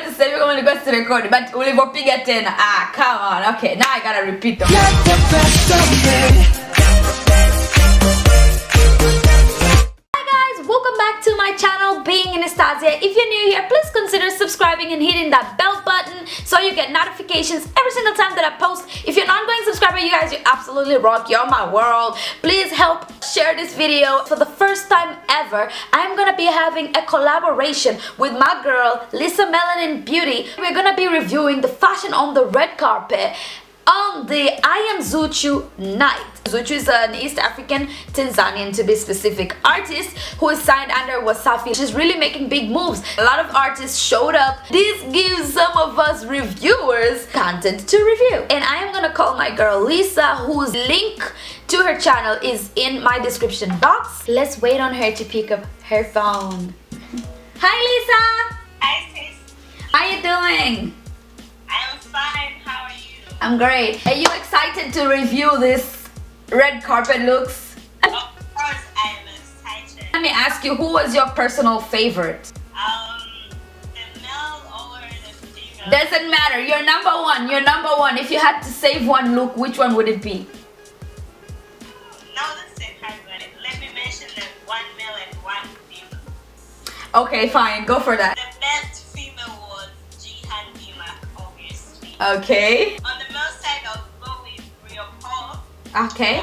to say we're going to go to record, but we'll go pick it in. Ah, come on. Okay, now I gotta repeat them. Welcome back to my channel, Being Anastasia. If you're new here, please consider subscribing and hitting that bell button so you get notifications every single time that I post. If you're an ongoing subscriber, you guys, you absolutely rock. You're my world. Please help share this video. For the first time ever, I'm gonna be having a collaboration with my girl, Lisa Melanin Beauty. We're gonna be reviewing the fashion on the red carpet on the I Am ZUCHU night. ZUCHU is an East African, Tanzanian to be specific, artist who is signed under Wasafi. She's really making big moves. A lot of artists showed up. This gives some of us reviewers content to review. And I am gonna call my girl Lisa, whose link to her channel is in my description box. Let's wait on her to pick up her phone. Hi Lisa! Hi sis. How you doing? I'm fine. How are you? I'm great. Are you excited to review this red carpet looks? Of course I am excited. Let me ask you, who was your personal favorite? The male or the female? Doesn't matter. You're number one. You're number one. If you had to save one look, which one would it be? No, that's a hard one. Let me mention that one male and one female. Okay, fine. Go for that. The best female was Jihan, obviously. Okay. On the male side, I'll go with Rio Paul. Okay.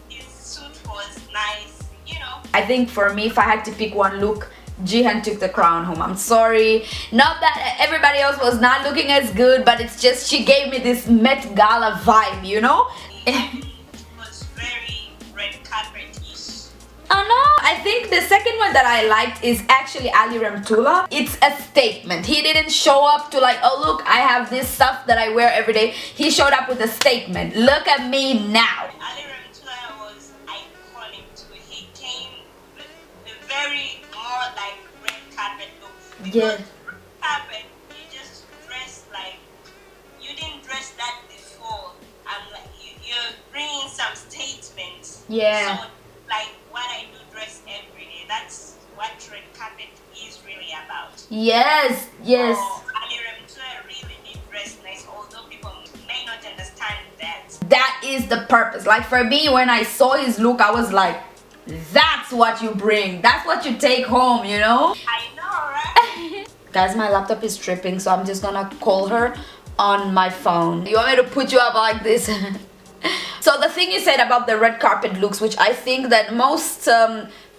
His suit was nice, you know. I think for me, if I had to pick one look, Jihan took the crown home. I'm sorry. Not that everybody else was not looking as good, but it's just she gave me this Met Gala vibe, you know? It was very red carpet-ish. Oh no, I think the second one that I liked is actually Ali Ramtula. It's a statement. He didn't show up to like, oh look, I have this stuff that I wear every day. He showed up with a statement. Look at me now. Ali Ramtula was iconic too. He came with a very more like red carpet look. Yeah. Red carpet, you just dress like you didn't dress that before. Like you're bringing some statements. Yeah. So like what I do dress every day. That's what red carpet is really about. Yes, yes. So Ali Ramtula really did dress nice, although people may not understand that. That is the purpose. Like for me, when I saw his look, I was like, that's what you bring. That's what you take home, you know? I know, right? Guys, my laptop is tripping, so I'm just gonna call her on my phone. You want me to put you up like this? So the thing you said about the red carpet looks, which I think that most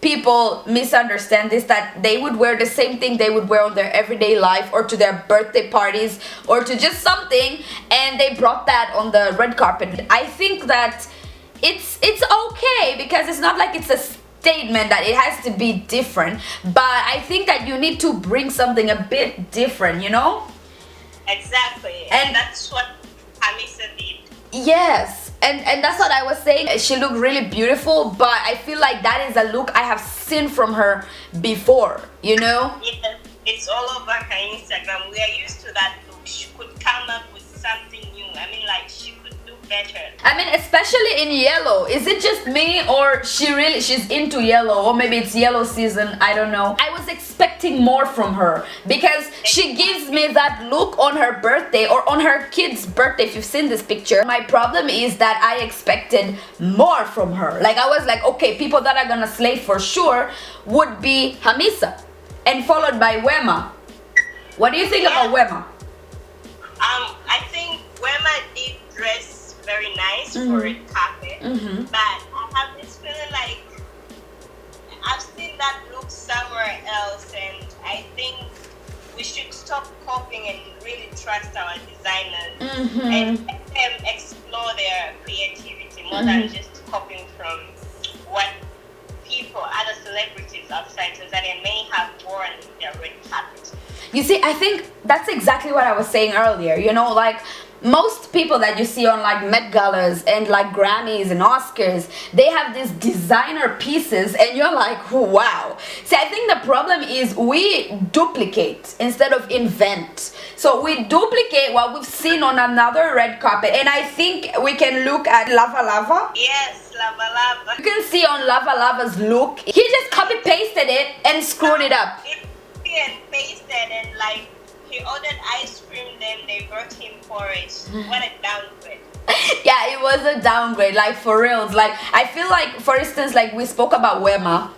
people misunderstand, is that they would wear the same thing they would wear on their everyday life or to their birthday parties or to just something, and they brought that on the red carpet. I think that it's okay because it's not like it's a statement that it has to be different, but I think that you need to bring something a bit different, you know? Exactly. And that's what Hamisa did. Yes, and that's what I was saying. She looked really beautiful, but I feel like that is a look I have seen from her before, you know? Yeah, it's all over her Instagram. We are used to that look. She could come up with something new. I mean, like, she could do better. I mean, especially in yellow. Is it just me, or she's into yellow, or maybe it's yellow season, I don't know. I was expecting more from her because she gives me that look on her birthday or on her kid's birthday, if you've seen this picture. My problem is that I expected more from her. Like I was like, okay, people that are gonna slay for sure would be Hamisa and followed by Wema. What do you think about Wema? I think Wema did dress very nice for red carpet, but I have this feeling like I've seen that look somewhere else, and I think we should stop copying and really trust our designers and let them explore their creativity more than just copying from what people, other celebrities outside Tanzania may have worn their red carpet. You see, I think that's exactly what I was saying earlier, you know, like most people that you see on like Met Galas and like Grammys and Oscars, they have these designer pieces and you're like, wow. See, I think the problem is we duplicate instead of invent. So we duplicate what we've seen on another red carpet, and I think we can look at Lava Lava. Yes, Lava Lava. You can see on Lava Lava's look, he just copy pasted it and screwed it up. And pasted and like he ordered ice cream, then they brought him porridge. What a downgrade. Yeah, it was a downgrade, like for reals. Like I feel like, for instance, like we spoke about Wema,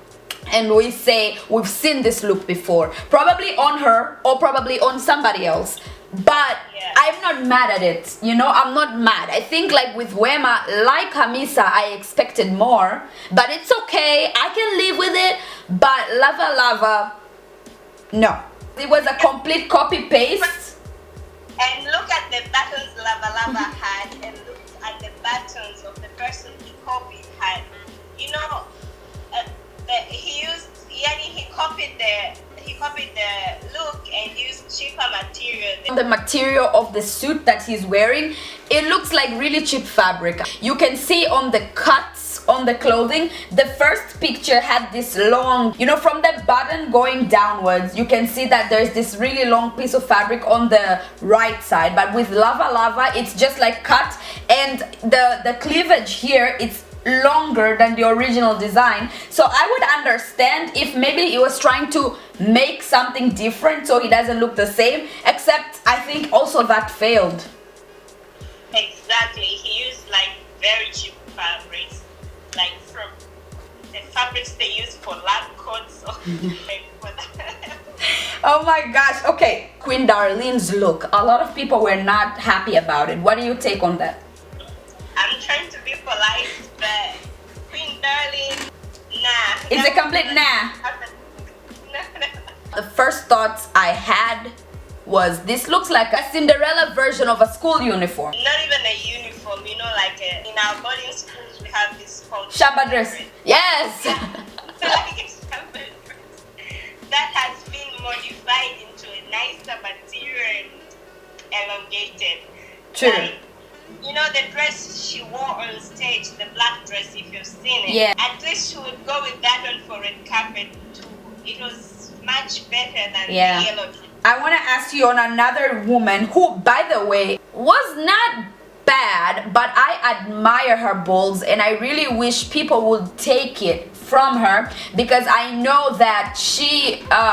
and we say we've seen this look before, probably on her or probably on somebody else, but yeah. I'm not mad at it, you know. I'm not mad. I think like with Wema, like Hamisa, I expected more, but it's okay, I can live with it. But Lava, no, it was a complete copy paste. And look at the buttons Lava had, and look at the buttons of the person he copied had. You know, he copied the look and used cheaper material. The material of the suit that he's wearing, it looks like really cheap fabric. You can see on the cuts on the clothing, the first picture had this long, you know, from the button going downwards, you can see that there's this really long piece of fabric on the right side. But with Lava, it's just like cut, and the cleavage here, it's longer than the original design. So I would understand if maybe he was trying to make something different so he doesn't look the same, except I think also that failed. Exactly, he used like very cheap fabrics, like from the fabrics they use for lab coats or Oh my gosh. Okay, Queen Darlene's look, a lot of people were not happy about it. What do you take on that? I'm trying to be polite, but Queen Darlene, nah. It's a complete nah. No. The first thoughts I had was, this looks like a Cinderella version of a school uniform. Not even a uniform, you know, like in our boarding schools we have this called Shamba dress. Yes. Like a shamba dress that has been modified into a nicer material and elongated. True. Like, you know, the dress she wore on stage, the black dress, if you've seen it, yeah, at least she would go with that one for red carpet too. It was much better than the yellow dress. I want to ask you on another woman who, by the way, was not bad, but I admire her balls, and I really wish people would take it from her, because I know that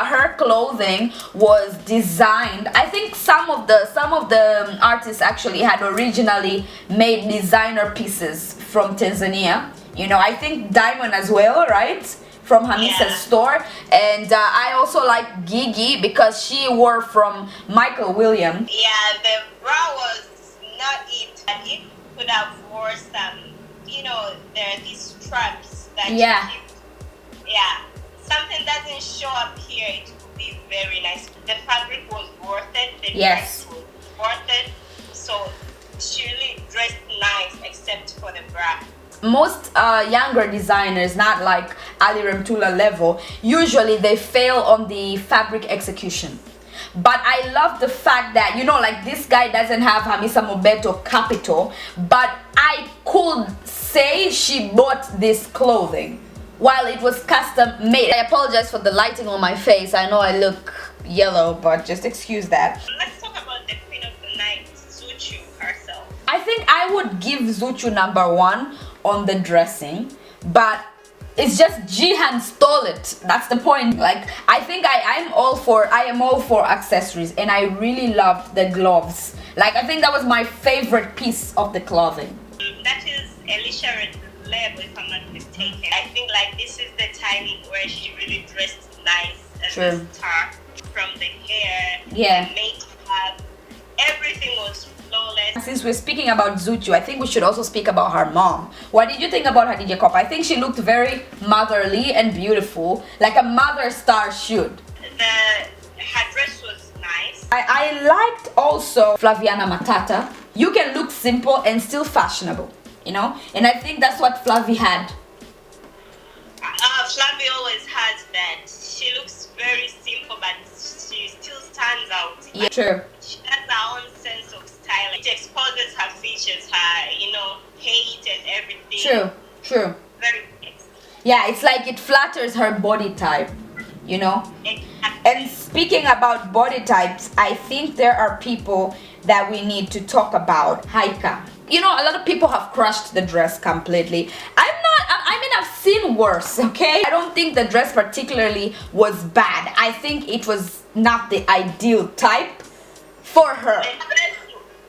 her clothing was designed. I think some of the artists actually had originally made designer pieces from Tanzania. You know, I think Diamond as well, right? From Hamisa's store. And I also like Gigi because she wore from Michael Williams. Yeah, the bra was not it. It could have wore some, you know, there are these straps that you keep. Yeah, something doesn't show up here, it would be very nice. The fabric was worth it, the dress was worth it. So she really dressed nice except for the bra. Most younger designers, not like Ali Remtula level, usually they fail on the fabric execution. But I love the fact that, you know, like this guy doesn't have Hamisa Mobeto capital, but I could say she bought this clothing while it was custom made. I apologize for the lighting on my face. I know I look yellow, but just excuse that. Let's talk about the queen of the night, ZUCHU herself. I think I would give ZUCHU #1 on the dressing, but it's just Jihan stole it. That's the point. Like, I think I am all for accessories, and I really loved the gloves. Like, I think that was my favorite piece of the clothing. That is Alicia Redleb, if I'm not mistaken. I think like this is the time where she really dressed nice as a star. From the hair, the makeup, everything was flawless. Since we're speaking about ZUCHU, I think we should also speak about her mom. What did you think about Hadija Kopa? I think she looked very motherly and beautiful, like a mother star should. Her dress was nice. I liked also Flaviana Matata. You can look simple and still fashionable, you know? And I think that's what Flavi had. Flavi always has that. She looks very simple, but she still stands out. Yeah, true. She has her own sense of style. It exposes her features, her, you know, height and everything. True. Very nice. Yeah, it's like it flatters her body type, you know? Exactly. And speaking about body types, I think there are people that we need to talk about. Haika. You know, a lot of people have crushed the dress completely. I've seen worse, okay? I don't think the dress particularly was bad. I think it was not the ideal type for her.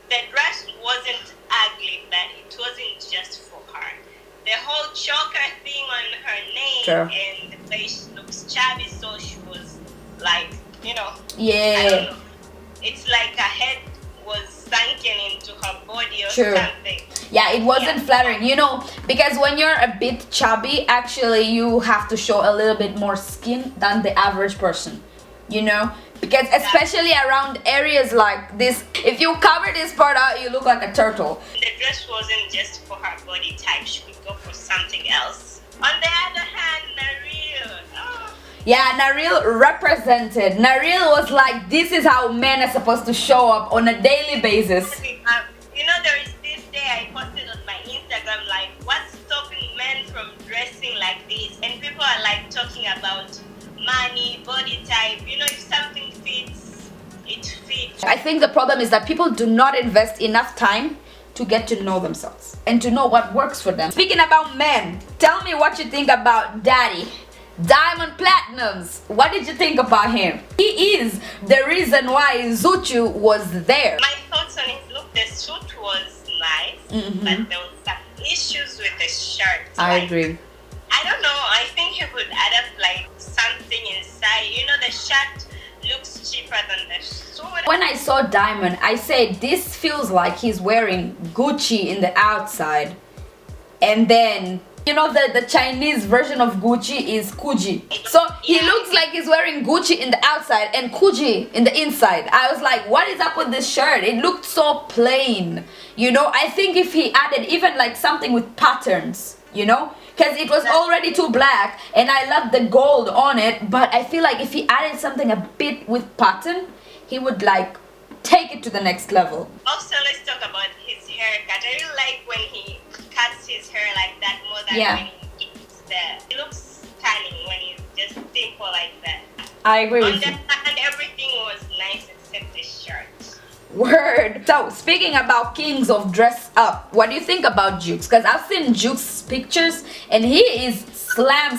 The dress wasn't ugly, but it wasn't just for her. The whole choker thing on her neck, True. and the way she looks chubby, so she was like, you know, Yeah. I don't know. It's like her head was sunken into her body or True. something. Yeah, it wasn't flattering, you know, because when you're a bit chubby, actually you have to show a little bit more skin than the average person, you know, because especially around areas like this, if you cover this part out, you look like a turtle. The dress wasn't just for her body type. She could go for something else. On the other hand, Naril, Yeah, Naril represented. Naril was like, this is how men are supposed to show up on a daily basis. you know, there is this day I posted on my Instagram, like, what's stopping men from dressing like this? And people are like talking about money, body type. You know, if something fits, it fits. I think the problem is that people do not invest enough time to get to know themselves and to know what works for them. Speaking about men, tell me what you think about Daddy. Diamond Platinums. What did you think about him? He is the reason why ZUCHU was there. My thoughts on his look, the suit was nice, but there was some issues with the shirt. I agree. I don't know, I think he would add up like something inside. You know, the shirt looks cheaper than the suit. When I saw Diamond, I said this feels like he's wearing Gucci in the outside, and then you know the Chinese version of Gucci is Kuji. So he looks like he's wearing Gucci in the outside and Kuji in the inside. I was like, what is up with this shirt? It looked so plain. You know, I think if he added even like something with patterns, you know, because it was already too black and I love the gold on it, but I feel like if he added something a bit with pattern, he would like take it to the next level. Also, let's talk about his haircut. I really like when he cuts his hair like that more than when he keeps the. It looks stunning when he's just simple like that. I agree with you. And everything was nice except the shirt. Word. So speaking about kings of dress up, what do you think about Jukes? Because I've seen Jukes pictures and he is slam.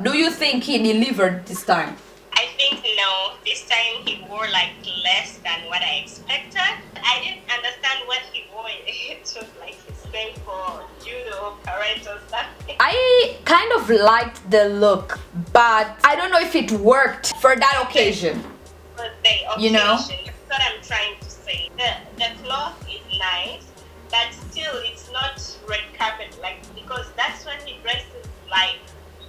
Do you think he delivered this time? I think no. This time he wore like less than what I expected. I didn't understand what he wore. It was like his name for judo, karate or something. I kind of liked the look, but I don't know if it worked for that occasion. For the occasion, you know? That's what I'm trying to say. The cloth is nice, but still it's not red carpet like, because that's what he dresses like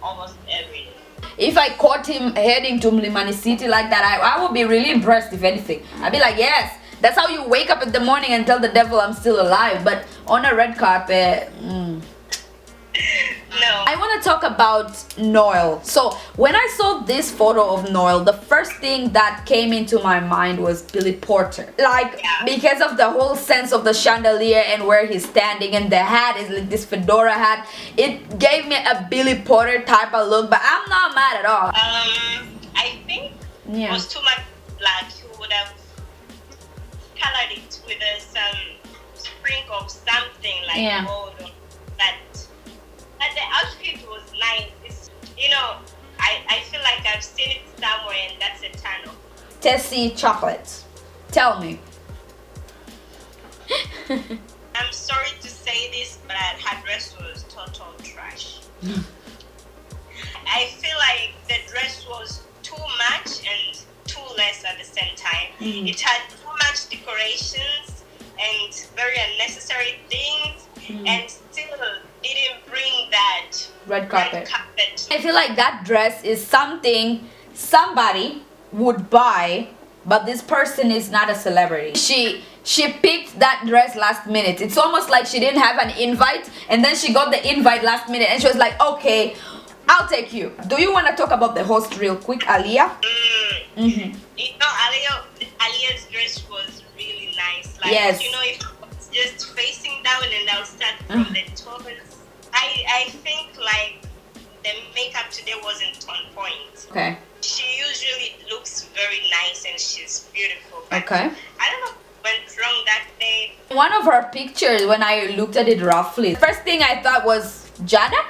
almost every day. If I caught him heading to Melanin City like that, I would be really impressed. If anything, I'd be like, yes, that's how you wake up in the morning and tell the devil I'm still alive. But on a red carpet, No. I want to talk about Noel. So when I saw this photo of Noel, the first thing that came into my mind was Billy Porter. Like, because of the whole sense of the chandelier and where he's standing, and the hat is like this fedora hat. It gave me a Billy Porter type of look, but I'm not mad at all. I think it was too much black. He would have colored it with some sprinkle of something like gold or that. But the outfit was nice. It's, you know, I feel like I've seen it somewhere and that's a turn off. Tessie chocolate. Tell me. I'm sorry to say this, but her dress was total trash. I feel like the dress was too much and too less at the same time. It had too much decorations and very unnecessary things, and still didn't bring that red carpet. I feel like that dress is something somebody would buy, but this person is not a celebrity. She picked that dress last minute. It's almost like she didn't have an invite, and then she got the invite last minute and she was like, okay, I'll take you. Do you want to talk about the host real quick, Aliyah? You know, Aliyah's dress was really nice. Like, you know, if it's just facing down, and I'll start from the top. I think like the makeup today wasn't on point. Okay. She usually looks very nice and she's beautiful. Okay. I don't know what went wrong that day. One of her pictures, when I looked at it roughly, first thing I thought was Jada.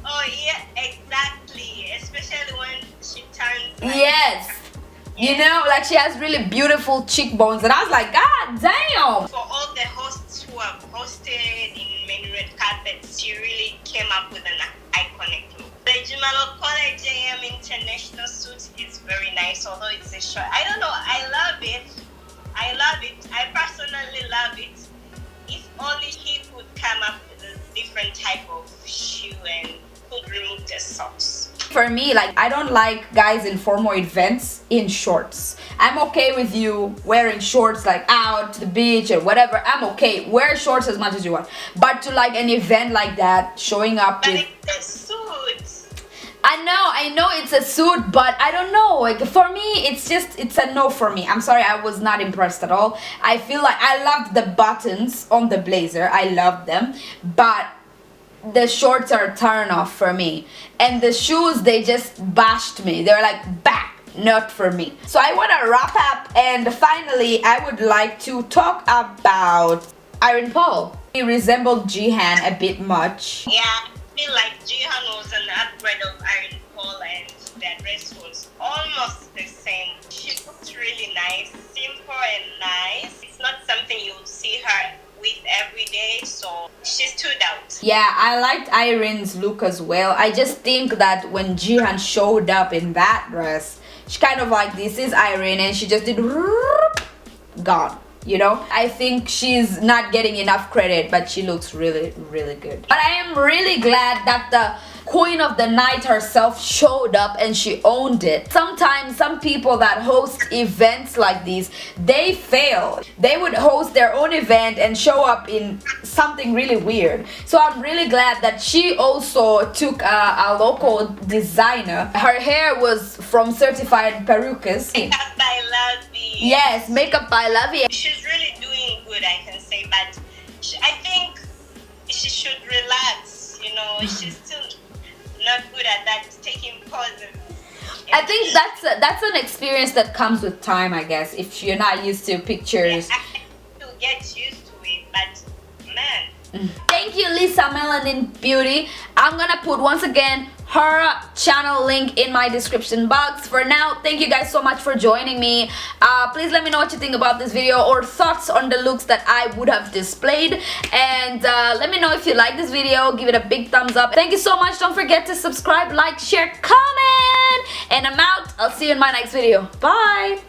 Oh yeah, exactly. Especially when she turns. Like, yes. You know, like she has really beautiful cheekbones, and I was like, God damn! For all the hosts who have hosted in many red carpets, she really came up with an iconic look. The Jumalo College JM International suit is very nice, although it's a short. I don't know, I love it. I love it. I personally love it. If only he could come up with a different type of shoe and could remove the socks. For me, like, I don't like guys in formal events in shorts. I'm okay with you wearing shorts like out to the beach or whatever. I'm okay. Wear shorts as much as you want. But to like an event like that, showing up But with... it's a suit. I know it's a suit, but I don't know. Like, for me, it's a no for me. I'm sorry, I was not impressed at all. I feel like I loved the buttons on the blazer. I loved them. But the shorts are a turn off for me, and the shoes, they just bashed me. They're like, bah, not for me. So I want to wrap up, and finally I would like to talk about Irene Paul. He resembled Jihan a bit much. Yeah, I feel like Jihan was an upgrade of Irene Paul, and their dress was almost the same. She looked really nice, simple and nice. It's not something you'll see her with every day, so she stood out. Yeah, I liked Irene's look as well. I just think that when Jihan showed up in that dress, she kind of like, this is Irene, and she just did gone, you know. I think she's not getting enough credit, but she looks really, really good. But I am really glad that the queen of the night herself showed up and she owned it. Sometimes some people that host events like these, they fail. They would host their own event and show up in something really weird. So I'm really glad that she also took a local designer. Her hair was from Certified Perucas. Makeup by Lovey. Yes, makeup by Lovey. She's really doing good, I can say, but I think she should relax, you know. She's still not good at that, taking poses. I think that's an experience that comes with time, I guess, if you're not used to pictures. Yeah, I have to get used to it, but man. Thank you, Lisa Melanin Beauty. I'm gonna put once again her channel link in my description box. For now, thank you guys so much for joining me. Please let me know what you think about this video or thoughts on the looks that I would have displayed, and let me know if you like this video. Give it a big thumbs up. Thank you so much. Don't forget to subscribe, like, share, comment, and I'm out. I'll see you in my next video. Bye.